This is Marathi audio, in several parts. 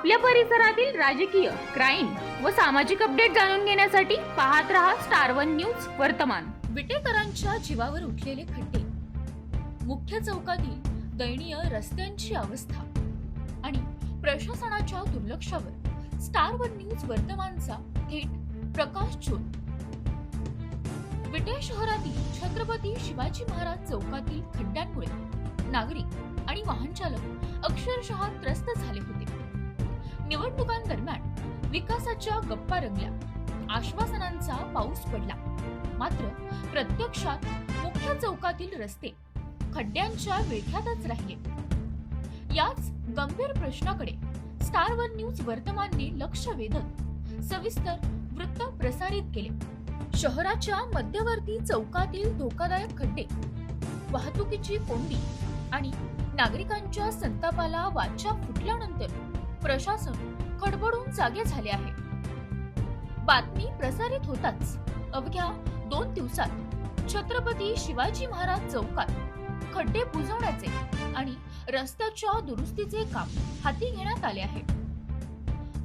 आपल्या परिसरातील राजकीय, क्राईम व सामाजिक अपडेट जाणून घेण्यासाठी पाहत रहा स्टार वन न्यूज वर्तमान। विटेकरांच्या जीवावर उठलेले खड्डे, मुख्य चौकातील दयनीय रस्त्यांची अवस्था आणि प्रशासनाच्या दुर्लक्षावर स्टार वन न्यूज वर्तमानचा थेट प्रकाशझोत। विटे शहरातील छत्रपती शिवाजी महाराज चौकातील खड्ड्यांमुळे नागरिक आणि वाहन चालक अक्षरशः त्रस्त झाले होते। निवडणुकांदरम्यान विकासाच्या गप्पा रंगल्या, आश्वासनांचा पाऊस पडला, मात्र प्रत्यक्षात मुख्य चौकातील रस्ते खड्ड्यांच्या विळख्यातच राहिले। याच गंभीर प्रश्नाकडे स्टार वन न्यूज वर्तमानने लक्ष वेधत सविस्तर वृत्त प्रसारित केले। शहराच्या मध्यवर्ती चौकातील धोकादायक खड्डे, वाहतुकीची कोंडी आणि नागरिकांच्या संतापाला वाचा फुटल्यानंतर प्रशासन खडबडून जागे झाले आहे। बातमी प्रसारित होताच अवघ्या 2 दिवसात छत्रपती शिवाजी महाराज चौकात खड्डे बुजवण्याचे आणि रस्त्याच्या दुरुस्तीचे काम हाती घेण्यात आले आहे।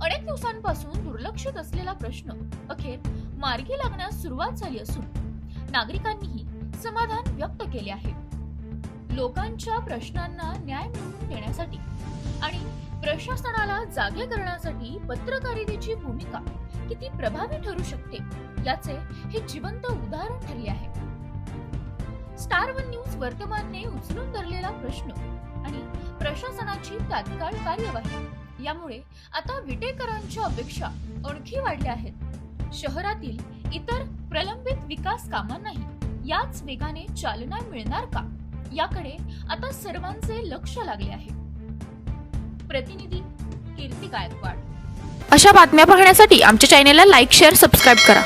अनेक दिवसांपासून दुर्लक्षित असलेला प्रश्न अखेर मार्गी लागण्यास सुरुवात झाली असून नागरिकांनीही समाधान व्यक्त केले आहे। लोकांच्या प्रश्नांना न्याय मिळवून देण्यासाठी आणि प्रशासनाला जागे करण्यासाठी पत्रकारितेची भूमिका किती प्रभावी ठरू शकते याचे हे जिवंत उदाहरण ठरले आहे। स्टार वन न्यूज वर्तमानने उचलून धरलेला प्रश्न आणि प्रशासनाची तात्काळ कार्यवाही यामुळे आता विटेकरांच्या अपेक्षा आणखी वाढल्या आहेत। शहरातील इतर प्रलंबित विकास कामांनाही याच वेगाने चालना मिळणार का याकडे आता सर्वांचे लक्ष लागले आहे। प्रतिनिधी कीर्ती गायकवाड। अशा बातम्या पाहण्यासाठी आमच्या चॅनेलला लाईक, शेअर, सबस्क्राईब करा।